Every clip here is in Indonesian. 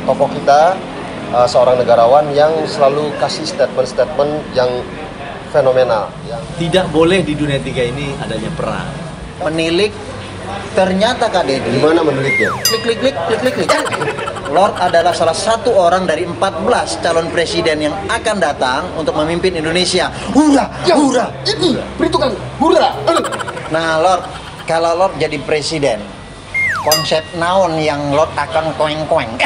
tokoh kita, seorang negarawan yang selalu kasih statement-statement yang fenomenal. Tidak boleh di dunia tiga ini adanya perang. Menilik, ternyata Kak Deddy. Gimana meniliknya? Klik. Lord adalah salah satu orang dari 14 calon presiden yang akan datang untuk memimpin Indonesia. Hurra! Hurra! Ini perhitungan hurra. Nah Lord, kalau Lord jadi presiden, konsep naon yang Lord akan koeng-koeng?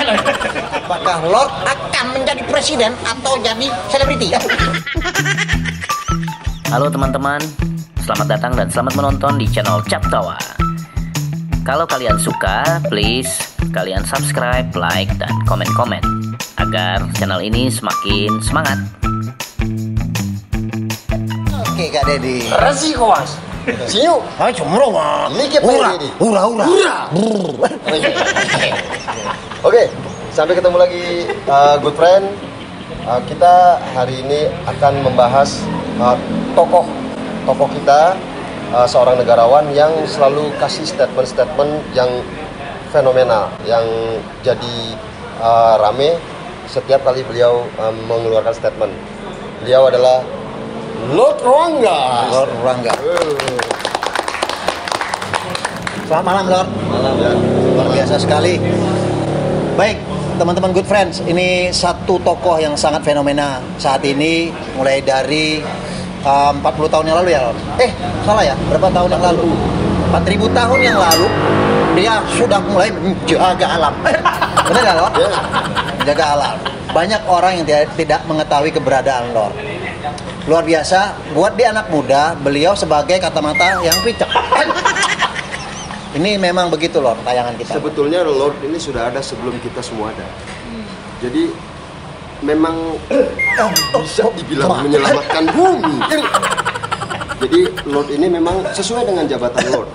Apakah Lord akan menjadi presiden atau jadi selebriti? Halo teman-teman, selamat datang dan selamat menonton di channel Captawa. Kalau kalian suka, please kalian subscribe, like, dan komen-komen agar channel ini semakin semangat. Oke Kak Deddy. Rasi kawas. Siu. Hai cumrowa. Like Hurra! Hurra! Oke, sampai ketemu lagi good friend. Kita hari ini akan membahas tokoh kita, seorang negarawan yang selalu kasih statement-statement yang fenomenal, yang jadi rame setiap kali beliau mengeluarkan statement. Beliau adalah Lord Rwangga. Lord Rwangga. Selamat malam Lord. Malam. Ya. Luar biasa sekali. Baik, teman-teman good friends, ini satu tokoh yang sangat fenomena saat ini, mulai dari 40 tahun yang lalu ya Lord? Salah ya? Berapa tahun yang lalu? 4000 tahun yang lalu dia sudah mulai menjaga alam. Benar nggak Lord? Ya. Menjaga alam. Banyak orang yang tidak mengetahui keberadaan Lord. Luar biasa, buat dia anak muda, beliau sebagai kacamata yang picek. Ini memang begitu Lord, tayangan kita. Sebetulnya Lord ini sudah ada sebelum kita semua ada. Jadi memang bisa dibilang menyelamatkan bumi. Jadi Lord ini memang sesuai dengan jabatan Lord.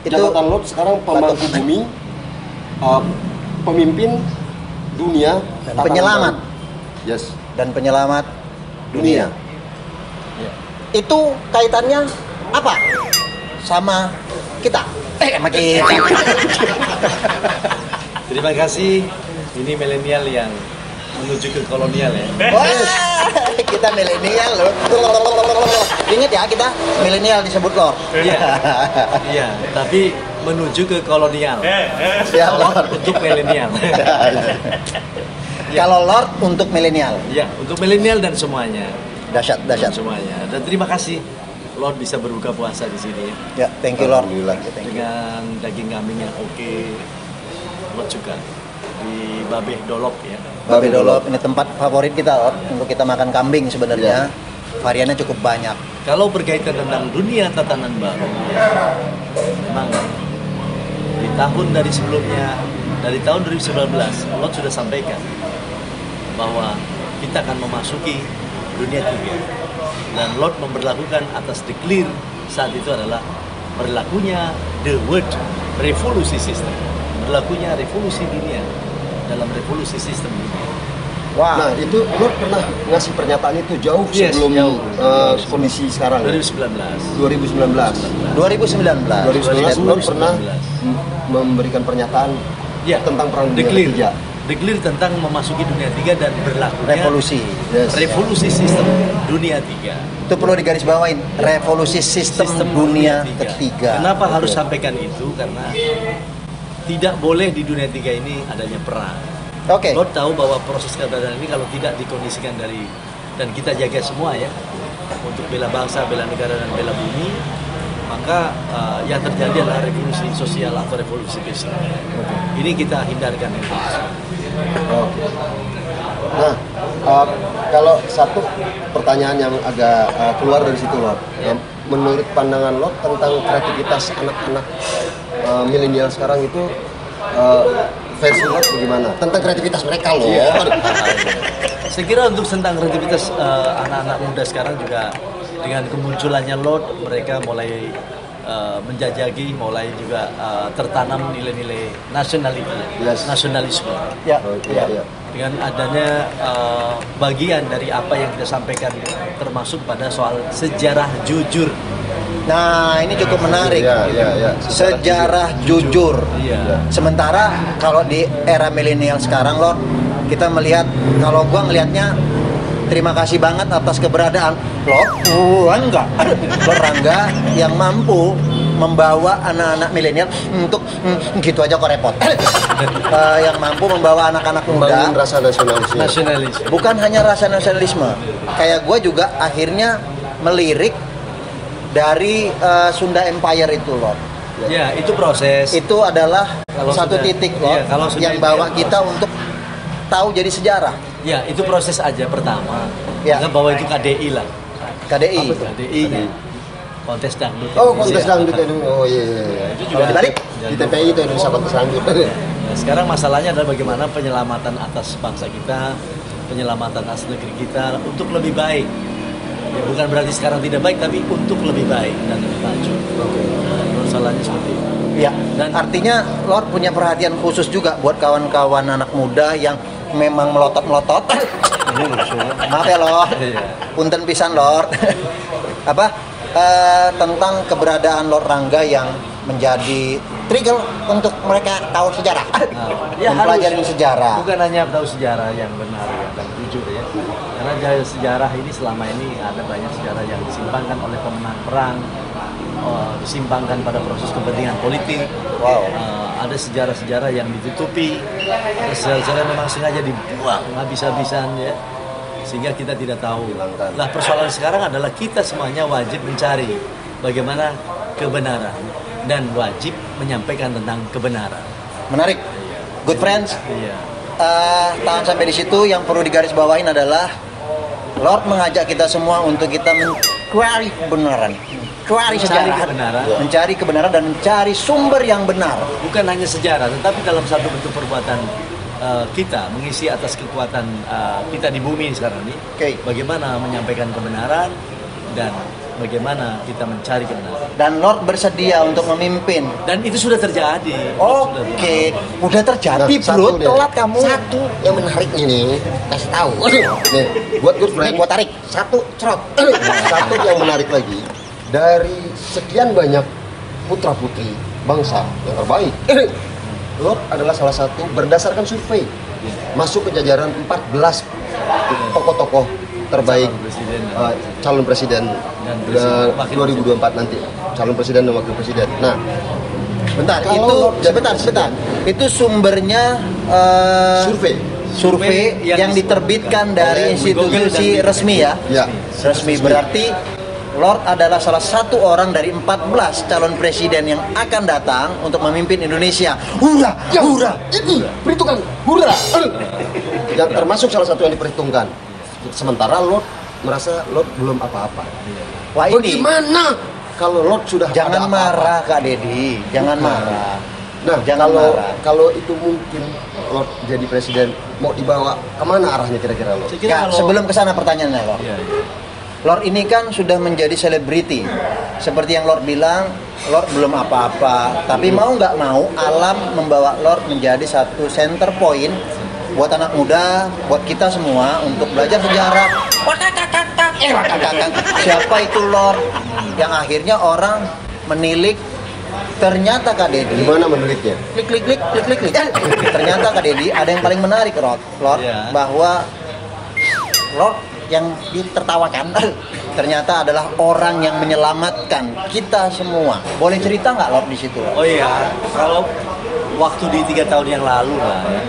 Jabatan Lord sekarang pemangku bumi, pemimpin dunia, Dan penyelamat. Yes. Dan penyelamat dunia. Itu kaitannya apa sama kita? Sama kita. Terima kasih. Ini milenial yang menuju ke kolonial ya. Wah, kita milenial loh. Ingat ya, kita milenial disebut Lord. Iya. Tapi menuju ke kolonial. Ya Lord. Untuk milenial. Kalau Lord untuk milenial. Ya, untuk milenial dan semuanya. Dahsyat. Semuanya. Dan terima kasih Lord bisa berbuka puasa di sini. Ya, thank you Lord. Alhamdulillah. Thank you. Dengan daging kambing yang oke. Lord juga di Babeh Dolok ya. Babe Dolop ini tempat favorit kita Lord untuk kita makan kambing sebenarnya. Variannya cukup banyak. Kalau berkaitan tentang dunia tatanan baru, memang di tahun dari sebelumnya, dari tahun 2019, Lord sudah sampaikan bahwa kita akan memasuki dunia tiga. Dan Lord memberlakukan atas declare saat itu adalah berlakunya the word revolusi sistem, berlakunya revolusi dunia dalam revolusi sistem dunia. Wah. Nah itu Lord pernah ngasih pernyataan itu jauh Yes, sebelum jauh. kondisi sekarang. 2019. 2019 Lord pernah memberikan pernyataan tentang perang dunia declare. ketiga. Declare tentang memasuki dunia tiga dan berlakunya Revolusi. Yes. revolusi sistem dunia tiga. Itu perlu digarisbawain. Revolusi sistem dunia ketiga. Kenapa harus sampaikan itu? Karena tidak boleh di dunia tiga ini adanya perang. Oke. Lord tahu bahwa proses keberadaan ini kalau tidak dikondisikan dari dan kita jaga semua ya untuk bela bangsa, bela negara dan bela bumi, maka yang terjadi adalah revolusi sosial atau revolusi fisik. Ini kita hindarkan itu. Oke. Nah, kalau satu pertanyaan yang agak keluar dari situ Lord, menurut pandangan Lord tentang kreativitas anak-anak milenial sekarang itu versi Lord bagaimana? Tentang kreativitas mereka loh. Saya kira untuk tentang kreativitas anak-anak muda sekarang juga dengan kemunculannya Lord, mereka mulai menjajaki, mulai juga tertanam nilai-nilai nasionalisme. Ya. Ya. Dengan adanya bagian dari apa yang kita sampaikan termasuk pada soal sejarah jujur Nah, ini cukup menarik. Ya. Sejarah jujur. Iya. Sementara kalau di era milenial sekarang loh, kita melihat, kalau gua ngelihatnya terima kasih banget atas keberadaan lo Rangga yang mampu membawa anak-anak milenial untuk gitu aja kok repot. Yang mampu membawa anak-anak muda Membangun rasa nasionalisme. Nasionalisme. bukan hanya rasa nasionalisme. Kayak gue juga akhirnya melirik dari Sunda Empire itu loh. Ya, itu proses. Itu adalah Kalau satu sudah- titik loh iya, kalau sudah yang bawa kita untuk tahu jadi sejarah. Ya, itu proses aja pertama. Ya. Kita bawa itu KDI lah. KDI. KDI. Kontes dangdut. Oh, kontes Indonesia. dangdut itu. Oh iya. Itu Kalau juga dibalik, Di TPI itu Indonesia Kontes Dangdut. Nah, sekarang masalahnya adalah bagaimana penyelamatan atas bangsa kita, penyelamatan atas negeri kita untuk lebih baik. Ya, bukan berarti sekarang tidak baik, tapi untuk lebih baik dan lebih maju. Nah, masalahnya seperti itu. Ya, Dan- artinya Lord punya perhatian khusus juga buat kawan-kawan anak muda yang memang melotot-melotot. Maaf ya Lord, Iya. punten pisan Lord. Tentang keberadaan Lord Rangga yang menjadi trigger untuk mereka tahu sejarah, Ya, mempelajari harus. sejarah. Bukan hanya tahu sejarah yang benar ya, dan jujur ya. Karena sejarah ini selama ini ada banyak sejarah yang disimpangkan oleh pemenang perang, disimpangkan pada proses kepentingan politik. Wow. Ada sejarah-sejarah yang ditutupi, ada sejarah-sejarah yang memang sengaja dibuang habis-habisan ya, sehingga kita tidak tahu. Lah persoalan sekarang adalah kita semuanya wajib mencari bagaimana kebenaran dan wajib menyampaikan tentang kebenaran. Menarik. Good friends, Iya. tahan sampai di situ. Yang perlu digarisbawahin adalah Lord mengajak kita semua untuk kita mencari kebenaran, mencari sejarah, kebenaran. mencari kebenaran dan mencari sumber yang benar. Bukan hanya sejarah, tetapi dalam satu bentuk perbuatan kita mengisi atas kekuatan kita di bumi sekarang ini. Oke. Bagaimana menyampaikan kebenaran dan bagaimana kita mencari kebenaran. Dan Lord bersedia untuk memimpin. Dan itu sudah terjadi. Oke, udah terjadi Satu bro, deh. telat kamu. Satu yang menarik ini, kasih tahu. Nih, buat good friend. Nih, gua tarik. Satu cerot. Satu yang menarik lagi, dari sekian banyak putra putri bangsa yang terbaik, Lord adalah salah satu berdasarkan survei masuk ke jajaran 14 tokoh-tokoh terbaik Calon presiden. calon presiden Dan wakil 2024 nanti, calon presiden dan wakil presiden. Nah, Bentar, Kalau itu Lord jadi sebentar. presiden. Itu sumbernya survei. survei yang diterbitkan dari oleh Google institusi dan resmi ya. Ya, Resmi berarti Lord adalah salah satu orang dari 14 calon presiden yang akan datang untuk memimpin Indonesia. Hurra, Ya, hurra. ini perhitungan hurra. Yang termasuk salah satu yang diperhitungkan. Sementara Lord merasa Lord belum apa-apa. Wah ini Bagaimana kalau Lord sudah jangan ada apa-apa? marah Kak Dedi, jangan marah. Nah, Jangan kalau marah. kalau itu mungkin Lord jadi presiden, mau dibawa kemana arahnya kira-kira Lord? Saya kira Ya, kalau- sebelum kesana pertanyaannya Lord. Iya, iya. Lord ini kan sudah menjadi selebriti. Seperti yang Lord bilang, Lord belum apa-apa. Tapi mau nggak mau, alam membawa Lord menjadi satu center point buat anak muda, buat kita semua untuk belajar sejarah. Siapa itu Lord? Yang akhirnya orang menilik. Ternyata Kak Dedi, Gimana menelitnya? klik klik klik klik klik klik. Ternyata Kak Dedi ada yang paling menarik Lord, Iya. bahwa Lord yang ditertawakan ternyata adalah orang yang menyelamatkan kita semua. Boleh cerita nggak Lord di situ? Lord? Oh iya, kalau waktu di 3 tahun yang lalu lah, ya,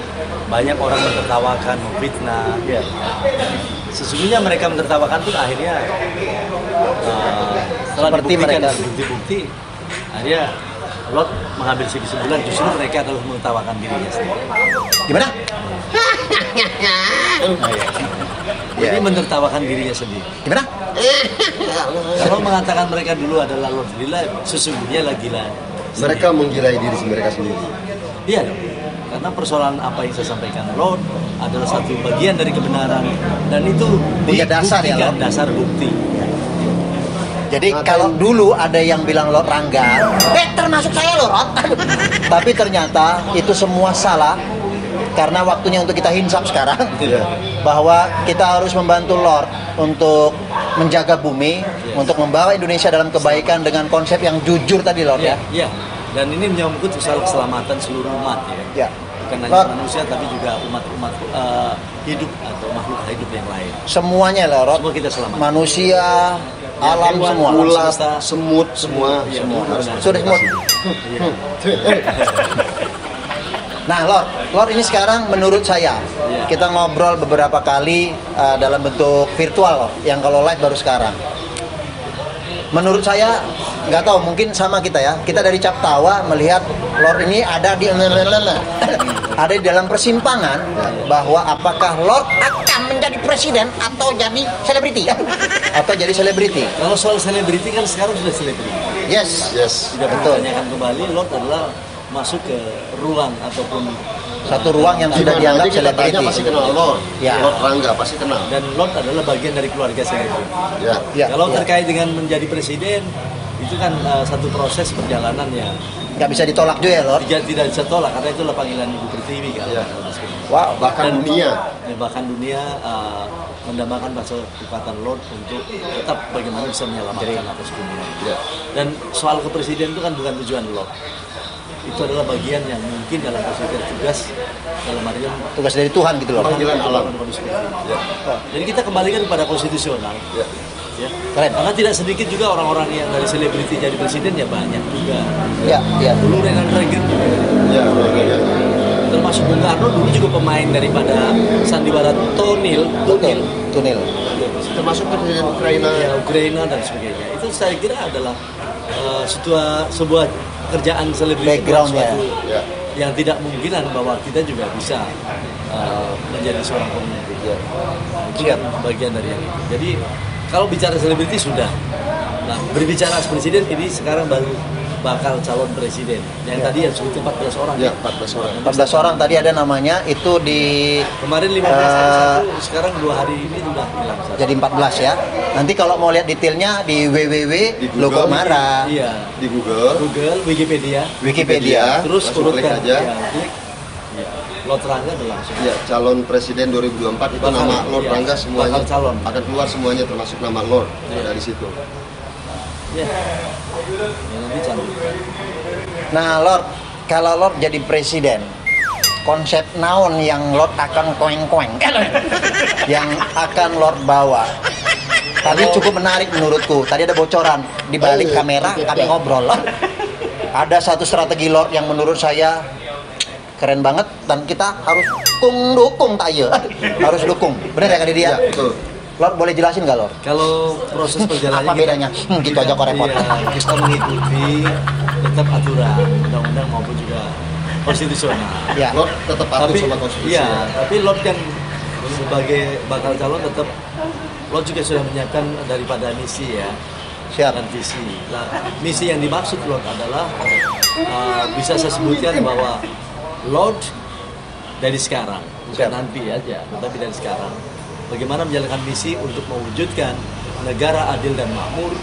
banyak orang mentertawakan, memfitnah. Iya. Sesungguhnya mereka mentertawakan pun akhirnya setelah Seperti dibuktikan mereka- dengan bukti-bukti, akhirnya Lot mengambil kesimpulan justru mereka adalah mentertawakan dirinya sendiri. Gimana? Jadi Iya. mentertawakan dirinya sendiri. Gimana? Kalau mengatakan mereka dulu adalah Lord gila, sesungguhnya lah gila. Mereka menggilai diri mereka sendiri. Iya dong. Karena persoalan apa yang saya sampaikan Lord adalah satu bagian dari kebenaran dan itu Punya dasar ya, dibuktikan, Lord? dasar bukti. Jadi Ngatain. kalau dulu ada yang bilang Lord Rangga, termasuk saya Lord. Tapi ternyata itu semua salah karena waktunya untuk kita hinsap sekarang. Iya. Bahwa kita harus membantu Lord untuk menjaga bumi, untuk membawa Indonesia dalam kebaikan dengan konsep yang jujur tadi Lord ya. Iya. Dan ini menyangkut soal keselamatan seluruh umat ya. Ya. Bukan hanya Lord, manusia tapi juga umat-umat hidup atau makhluk hidup yang lain. semuanya lah Lord. Semua kita selamat. Manusia, alam hewan, semua. ulat, Ulat, semesta. semut, semua Iya, harus benar. Sudah semut. Iya. Nah, Lord ini sekarang menurut saya Iya. kita ngobrol beberapa kali dalam bentuk virtual, Lord, yang kalau live baru sekarang. Menurut saya nggak tahu, mungkin sama kita ya. Kita dari Cap Tawa melihat Lord ini ada di ada di dalam persimpangan bahwa apakah Lord akan menjadi presiden atau jadi selebriti atau jadi selebriti. Kalau soal selebriti kan sekarang sudah selebriti. Yes, Yes. Tidak Betul. pertanyakan kembali, Lord adalah masuk ke ruang ataupun satu ruang yang sudah Dimana dianggap aja kita tanya selebriti. pasti kenal Lord. Ya. Lord Rangga pasti kenal. dan Lord adalah bagian dari keluarga selebriti. Ya. Ya, Kalau ya. terkait dengan menjadi presiden, itu kan satu proses perjalanan yang Nggak bisa ditolak juga ya Lord. tidak bisa tolak karena itulah panggilan Ibu Pertiwi kan. Iya. Wow. Bahkan Dan- dunia. Bahkan dunia mendambakan bahasa kekuatan Lord untuk tetap bagaimana bisa menyelamatkan atas dunia. Ya. Dan soal kepresiden itu kan bukan tujuan Lord. Itu adalah bagian yang mungkin dalam proses tugas dalam artian Tugas dari Tuhan gitu loh. Panggilan alam. Ya. Jadi kita kembalikan kepada konstitusional. Ya. Ya. Keren. Karena tidak sedikit juga orang-orang yang dari selebriti jadi presiden ya banyak juga. Ya, ya. Dulu Ronald Reagan juga. Ya. Ya. Termasuk Bung Karno dulu juga pemain daripada sandiwara Tonil. Tunil. Termasuk presiden Ukraina. Ya, Ukraina dan sebagainya. Itu saya kira adalah sebuah pekerjaan selebriti Background-nya. suatu Ya. yang tidak mungkinan bahwa kita juga bisa menjadi seorang pemimpin. Itu kan bagian dari yang itu. Jadi kalau bicara selebriti sudah. Nah, berbicara presiden ini sekarang baru bakal calon presiden. Yang tadi yang sebut 14 orang. Ya, 14 orang. 14 orang tadi ada namanya itu di Kemarin 15 hari satu, sekarang 2 hari ini sudah hilang satu. jadi 14 ya. Nanti kalau mau lihat detailnya di www Di logo Google. Mara, Iya. Di Google. Google, Wikipedia, Wikipedia. terus langsung klik urutkan aja. ya, klik. Ya. Lord Rangga udah langsung. Ya, calon presiden 2024 itu Bakal, nama Lord iya, Rangga semuanya bakal calon. akan keluar semuanya termasuk nama Lord dari situ. Ya. Ya nanti cantik. Nah, Lord, kalau Lord jadi presiden, konsep naon yang Lord akan koeng-koeng, yang akan Lord bawa. Tadi cukup menarik menurutku. Tadi ada bocoran di balik kamera kami ngobrol. Ada satu strategi Lord yang menurut saya keren banget dan kita harus dukung tayo. Harus dukung. Benar ya Kak Didi ya? Ya, betul. Lord boleh jelasin nggak Lord? Kalau proses perjalanannya Apa bedanya? Gitu aja kok repot. Iya, kita mengikuti tetap aturan undang-undang maupun juga konstitusional. Ya. Lord tetap patuh sama konstitusi. iya, tapi Lord kan sebagai bakal calon tetap Lord juga sudah menyiapkan daripada misi ya Siap. dan visi. Nah, misi yang dimaksud Lord adalah bisa saya sebutkan bahwa Lord dari sekarang, bukan Siap. nanti aja, tapi dari sekarang. Bagaimana menjalankan misi untuk mewujudkan negara adil dan makmur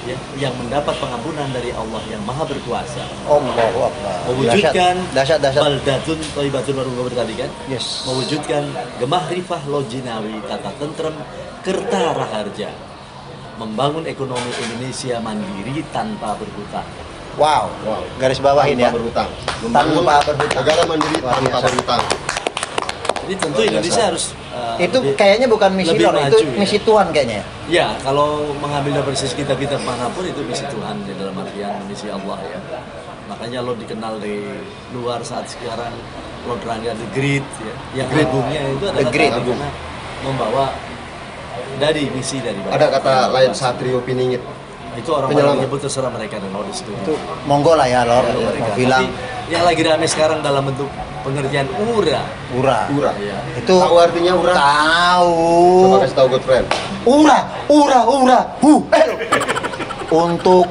ya, yang mendapat pengampunan dari Allah yang Maha Berkuasa. Allahu Akbar. Mewujudkan Dahsyat. baldatun thayyibatun baru tadi kan. Yes. Mewujudkan gemah rifah lojinawi tata tentrem kerta raharja. Membangun ekonomi Indonesia mandiri tanpa berhutang. Wow. Wow. Garis bawahin ya. Tanpa berhutang. Tanpa berhutang. Negara mandiri Luar tanpa biasa. berhutang. Jadi tentu Luar Indonesia biasa. harus Itu lebih- kayaknya bukan misi lebih Lord, itu maju, ya. misi Tuhan kayaknya. Ya, kalau mengambil dari sisi kita manapun itu misi Tuhan ya, dalam artian misi Allah ya. Makanya lo dikenal dari luar saat sekarang Lord Rangga the Great ya. Yang Great. agungnya itu adalah Great. karena membawa dari misi dari Ada kata lain Satrio Piningit. itu orang Penyelamat. menyebut terserah mereka dan Lord itu. Itu monggo lah ya Lord, Ya, mereka. mau bilang Tapi yang lagi rame sekarang dalam bentuk pengertian ura. ura. Ura. Ya. Itu Tahu artinya ura? tahu. Coba kasih tahu good friend. Ura. Untuk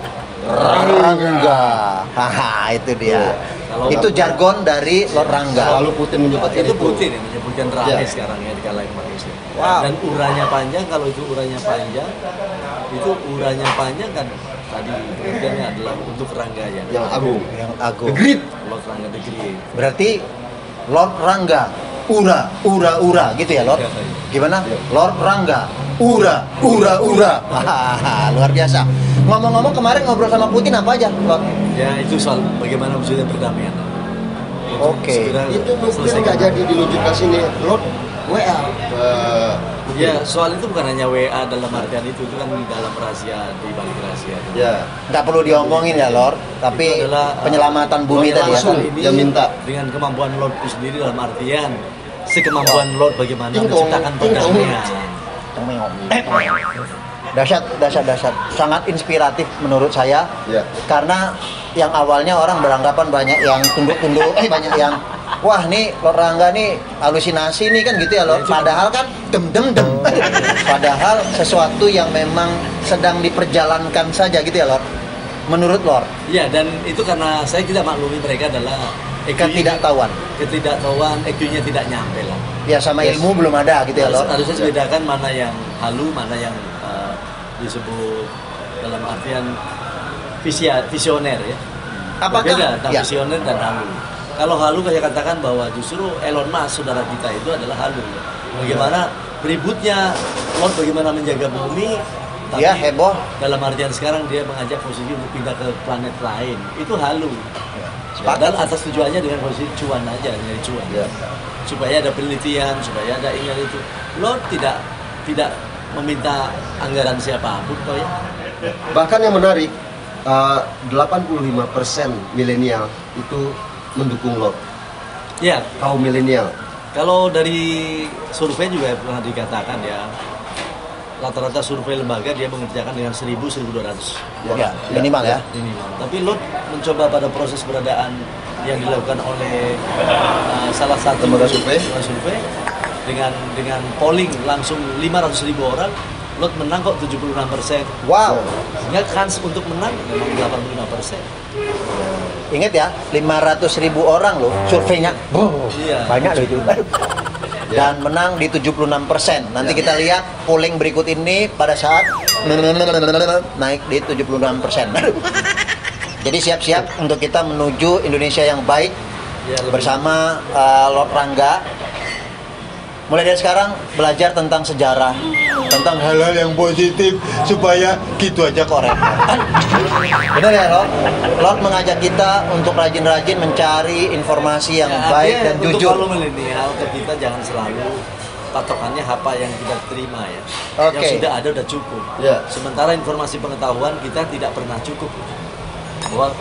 Rangga. Haha, itu dia. Kalau- Itu jargon dari Lord Rangga. Selalu Putin menyebutkan Itu itu. Putin yang menyebutkan rame Ya. sekarang ya di kalangan manusia. Wow. Dan uranya panjang, kalau itu uranya panjang, itu uranya panjang kan tadi pengertiannya adalah untuk Rangga Yang agung. Yang agung. The Great. Lord Rangga the Great. Berarti Lord Rangga, ura, ura, ura, gitu ya Lord? Gimana? Lord Rangga, ura, ura, ura. Hahaha, luar biasa. Ngomong-ngomong kemarin ngobrol sama Putin apa aja, Lord? Ya itu soal bagaimana wujudnya perdamaian. Oke. Segera Itu mungkin selesaikan. nggak jadi diluncurkan sini, Lord WA. Ya soal itu bukan hanya WA dalam artian itu kan dalam rahasia, di balik rahasia. Ya. Nggak perlu diomongin ya Lord, tapi Itu adalah, penyelamatan bumi tadi ya. langsung. ini Dia minta. dengan kemampuan Lord itu sendiri dalam artian sekemampuan Lord bagaimana Ting tong, menciptakan ting tong. perdamaian. Dahsyat, sangat inspiratif menurut saya. Ya. Karena yang awalnya orang beranggapan banyak yang tunduk-tunduk, banyak yang wah nih Lord Rangga nih halusinasi nih kan gitu ya Lord. Padahal kan dem. Padahal sesuatu yang memang sedang diperjalankan saja gitu ya Lord. Menurut Lord, Ya dan itu karena saya tidak maklumi mereka adalah ketidaktahuan. EQ-nya tidak nyampe lah. Ya sama ilmu belum ada gitu ya Lord. Harusnya dibedakan mana yang halu, mana yang disebut dalam artian visioner ya. Apakah- Berbeda antara ya. visioner dan halu. Kalau halu saya katakan bahwa justru Elon Musk saudara kita itu adalah halu. Bagaimana beributnya Lord bagaimana menjaga bumi, tapi Ya, heboh. dalam artian sekarang dia mengajak posisi untuk pindah ke planet lain. Itu halu. Sepakat. Dan atas tujuannya dengan posisi cuan aja, nyari cuan. Ya. Supaya ada penelitian, supaya ada ini dan itu. Lord tidak meminta anggaran siapapun kok ya. Bahkan yang menarik, 85% milenial itu mendukung Lord. Ya, Kaum milenial. kalau dari survei juga pernah dikatakan ya, rata-rata survei lembaga dia mengerjakan dengan 1.000-1.200 Ya, minimal ya. minimal. Tapi Lord mencoba pada proses beradaan yang dilakukan oleh salah satu Lembaga survei. dengan polling langsung 500.000 orang, Lord menang kok 76%. Wow. Sehingga kans untuk menang memang 85%. Ingat ya, 500.000 orang loh surveinya. Iya. Banyak loh itu. Dan menang di 76%. Nanti kita lihat polling berikut ini pada saat naik di 76%. Jadi siap-siap untuk kita menuju Indonesia yang baik Ya, lebih- bersama Lord Rangga. Mulai dari sekarang belajar tentang sejarah, tentang hal-hal yang positif supaya gitu aja korek. Benar ya Lord? Lord mengajak kita untuk rajin-rajin mencari informasi yang Ya, baik artinya dan untuk jujur. Kalau milenial ke kita jangan selalu patokannya apa yang kita terima ya. Oke. Yang sudah ada udah cukup. Ya. Sementara informasi pengetahuan kita tidak pernah cukup. Bahwa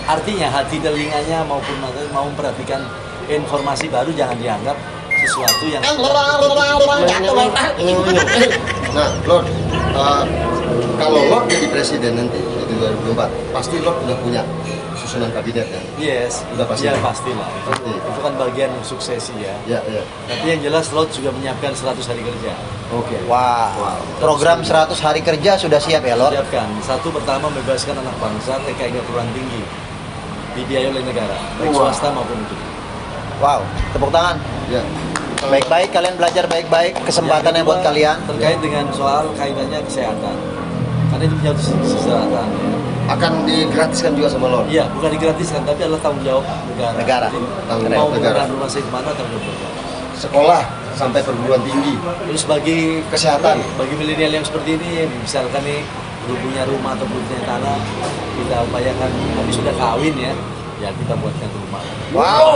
artinya hati telinganya maupun mata mau memperhatikan informasi baru jangan dianggap sesuatu yang Nah, Lord, kalau Lord jadi presiden nanti di 2024, pasti Lord udah punya susunan kabinet kan? yes, Udah pasti. ya pastilah. Pasti. Itu kan bagian suksesi ya. Ya, ya. Tapi yang jelas Lord juga menyiapkan 100 hari kerja. Oke. Wow. Program 100 hari kerja sudah siap ya Lord? Siapkan. Satu pertama membebaskan anak bangsa TKI perguruan tinggi dibiayai oleh negara, baik Wah. swasta maupun negeri. Wow, tepuk tangan. Ya. Baik-baik, kalian belajar baik-baik, kesempatannya Yang buat kedua, kalian. terkait dengan soal kaitannya kesehatan. Karena itu menyangkut kesehatan. Akan digratiskan juga sama Lord. Iya, bukan digratiskan, tapi adalah tanggung jawab negara. Negara. Jadi, Tanggung mau jawab negara. menggunakan rumah sakit mana tanggung jawab negara. Sekolah sampai perguruan tinggi. Terus bagi Kesehatan. bagi milenial yang seperti ini, misalkan nih belum punya rumah atau belum punya tanah, kita upayakan tapi sudah kawin ya, ya kita buatkan rumah. Wow.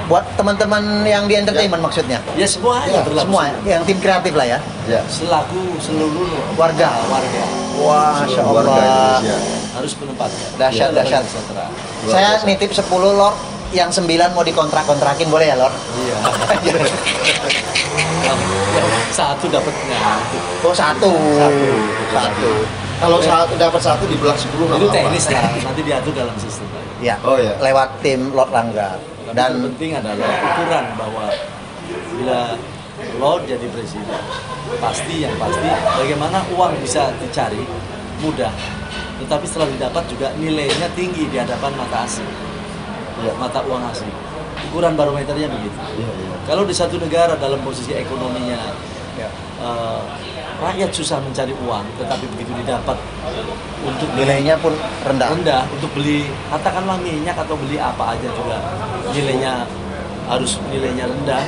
Buat teman-teman yang di entertainment maksudnya. Ya semuanya Ya, berlaku. Semua yang tim kreatif lah ya. Ya. Selaku seluruh Warga. warga Wah, Masya Seluruh warga Allah. Indonesia. harus menempatkan. Dahsyat, Ya, dahsyat. sejahtera. Luar Saya biasa. nitip 10 Lord, yang 9 mau dikontrak-kontrakin boleh ya Lord? Iya. yang satu dapatnya. Oh satu. Satu. Kalau dapat satu dibelah 10 nggak Itu apa-apa. teknis lah, nanti diatur dalam sistem. Ya. Oh, ya. Lewat tim Lord Rangga. Dan Dan penting adalah ukuran bahwa bila Lord jadi presiden, yang pasti bagaimana uang bisa dicari mudah, tetapi setelah didapat juga nilainya tinggi di hadapan mata asing, Ya. mata uang asing. Ukuran barometernya begitu. Iya, iya. Kalau di satu negara dalam posisi ekonominya ya. rakyat susah mencari uang, tetapi begitu didapat untuk nilainya pun rendah. rendah untuk beli katakanlah minyak atau beli apa aja juga nilainya harus nilainya rendah,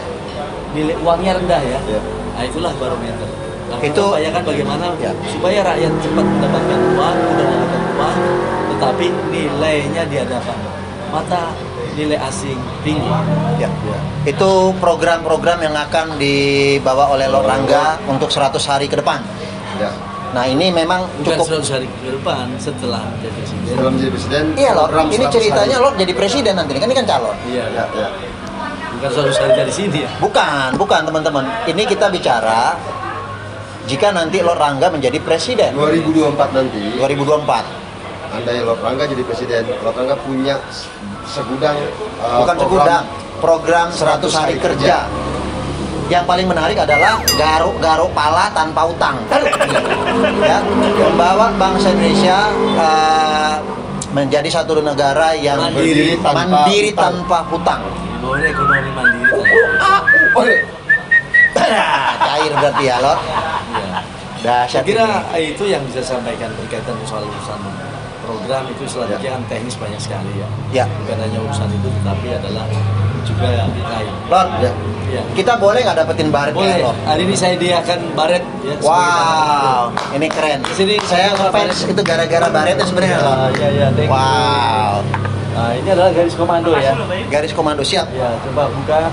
nilai uangnya rendah ya. Ya. Nah itulah barometer. Nah, Itu- kita upayakan bagaimana Ya. supaya rakyat cepat mendapatkan uang, mudah mendapatkan uang, tetapi nilainya di hadapan mata nilai asing tinggi. Ya. Itu program-program yang akan dibawa oleh Lord Rangga untuk 100 hari ke depan. Ya. Nah ini memang Bukan cukup. 100 hari ke depan setelah menjadi presiden. Sebelum jadi presiden. Iya Lord, program ini 100 ceritanya hari. Lord jadi presiden nanti kan, ini kan calon. Iya, Ya, ya. bukan 100 hari dari sini ya. Bukan teman-teman. Ini kita bicara jika nanti Lord Rangga menjadi presiden 2024 nanti. 2024. Andai Lord Rangga jadi presiden, Lord Rangga punya segudang Bukan segudang, program 100 hari kerja. Yang paling menarik adalah garuk-garuk pala tanpa utang. Ya, membawa bangsa Indonesia menjadi satu negara yang Mandiri mandiri tanpa tanpa hutang. Mau ekonomi mandiri. Cair berarti ya, Lord. Iya. Dahsyat Saya kira ini. itu yang bisa saya sampaikan berkaitan soal urusan program itu selanjutnya kan teknis banyak sekali ya. Ya. Bukan hanya urusan itu tetapi adalah juga yang lain. Lord, Ya. Ya. kita boleh nggak dapetin baret Boleh. ya, Lord? Hari ini saya hadiahkan baret ya. Wow, ini keren. Sini, Saya sama fans baret. itu gara-gara baretnya sebenarnya, Lord. Ya, thank you. Wow, Nah, ini adalah garis komando ya. garis komando siap. Ya, coba buka.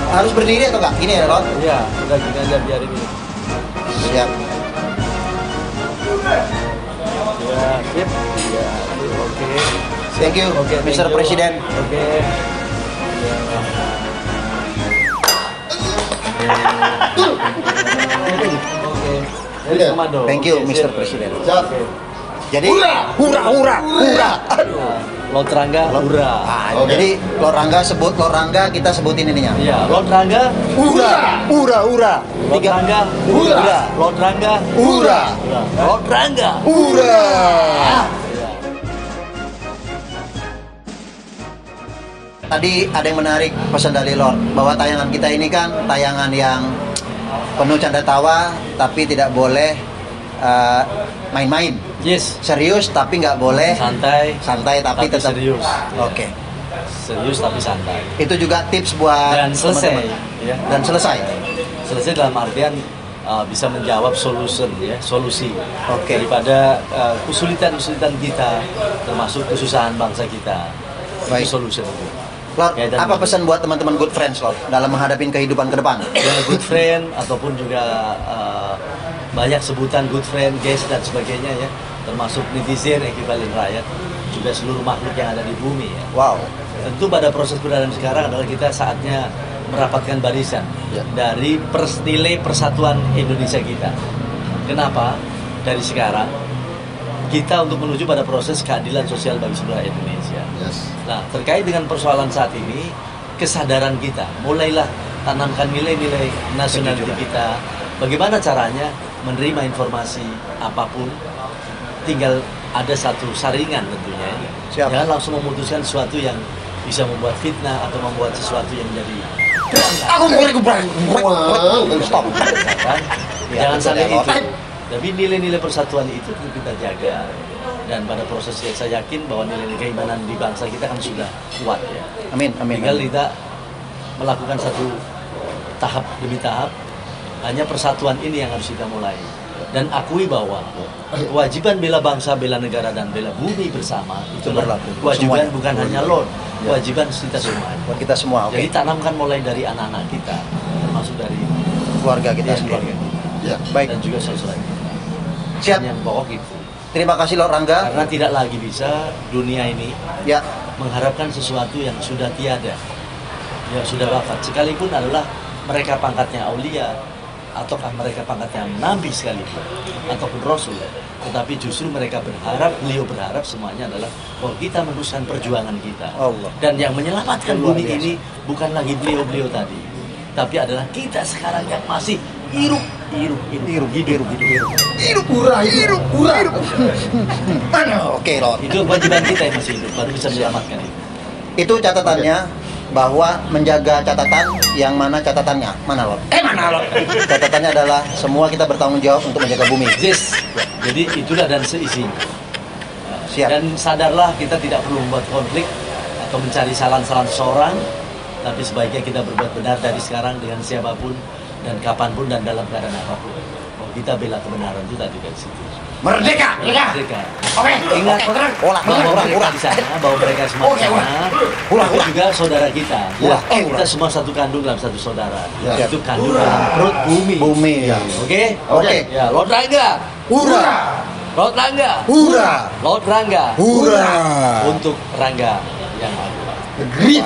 Harus berdiri atau enggak? Ini ya, Lord. Ya, udah gini aja biar ini. Siap. Ya, sip. Ya, oke. Thank you, Oke, thank Mr. you. Presiden. Oke. Ya. Oke. Garis Oke. komando. Thank you, Oke, Mr. sip. Presiden. Siap. Oke. Jadi, hura. Aduh. Lord Rangga, hura. Ah, Oke. Jadi, Lord Rangga sebut Lord Rangga, kita sebutin ininya. Ya, Lord Rangga, Hura. Lord Rangga, Hura. Lord Rangga, Hura. Lord Rangga. Hura. Tadi ada yang menarik pesan dari Lord bahwa tayangan kita ini kan tayangan yang penuh canda tawa tapi tidak boleh main-main. Yes, Serius tapi nggak boleh santai tapi tetap serius. Oke. Serius tapi santai. Itu juga tips buat Dan selesai, teman-teman. ya. Dan selesai. Selesai dalam artian bisa menjawab solusi Oke. daripada kesulitan-kesulitan kita, termasuk kesusahan bangsa kita. Baik. Itu solusi itu. Lord, Kaitan apa dengan- pesan buat teman-teman good friends Lord dalam menghadapi kehidupan ke depan? Ya, good friend ataupun juga banyak sebutan good friend, guest dan sebagainya ya, termasuk netizen, ekivalen rakyat, juga seluruh makhluk yang ada di bumi ya. Wow. Tentu pada proses keberadaan sekarang adalah kita saatnya merapatkan barisan Ya. dari nilai persatuan Indonesia kita. Kenapa? Dari sekarang kita untuk menuju pada proses keadilan sosial bagi seluruh Indonesia. Yes. Nah, terkait dengan persoalan saat ini, kesadaran kita, mulailah tanamkan nilai-nilai nasionality kita. Bagaimana caranya menerima informasi apapun, tinggal ada satu saringan tentunya. Siap. Jangan langsung memutuskan sesuatu yang bisa membuat fitnah atau membuat sesuatu yang menjadi Stop. kan? Ya, Jangan betul sampai ya, Lord. itu. Tapi nilai-nilai persatuan itu perlu kita jaga. Dan pada prosesnya saya yakin bahwa nilai-nilai keimanan di bangsa kita kan sudah kuat ya. Amin, amin. Tinggal amin. kita melakukan satu tahap demi tahap. Hanya persatuan ini yang harus kita mulai. Dan akui bahwa kewajiban bela bangsa, bela negara, dan bela bumi bersama itu berlaku. kewajiban Semuanya. bukan hanya Lord, kewajiban kita semua. Buat kita semua, oke. Jadi tanamkan mulai dari anak-anak kita, termasuk dari Keluarga kita ya, sendiri. keluarga kita. Ya. Baik. Dan juga saudara kita. Siap. Yang pokok itu. Terima kasih Lord Rangga. Karena tidak lagi bisa dunia ini Ya, mengharapkan sesuatu yang sudah tiada, yang sudah wafat. Sekalipun adalah mereka pangkatnya aulia, ataukah mereka pangkatnya nabi sekalipun, ataupun rasul. Tetapi justru mereka berharap, beliau berharap semuanya adalah bahwa kita meneruskan perjuangan kita. Allah. Dan yang menyelamatkan Luar bumi biasa. ini bukan lagi beliau-beliau tadi, tapi adalah kita sekarang yang masih hidup. Oke Lord. Itu kewajiban kita yang masih hidup, baru bisa menyelamatkan itu. Itu catatannya bahwa menjaga catatan yang mana catatannya? Mana Lord? Mana Lord? Catatannya adalah semua kita bertanggung jawab untuk menjaga bumi. Yes. Jadi itulah dan seisinya. Siap. Dan sadarlah kita tidak perlu membuat konflik atau mencari kesalahan seseorang, Tapi sebaiknya kita berbuat benar dari sekarang dengan siapapun dan kapanpun dan dalam keadaan apapun. Kita bela kebenaran itu tadi dari situ. Merdeka. Merdeka. Oke. Ingat bahwa mereka di sana, bahwa mereka semua di sana, itu juga saudara kita. Ulah. Kita semua satu kandung dalam satu saudara. Ya. Itu kandung dalam perut bumi. Ya. Oke? Oke. Ya, Lord Rangga. Hura. Lord Rangga. Hura. Lord Rangga. Hura. Untuk Rangga yang agung. The Great.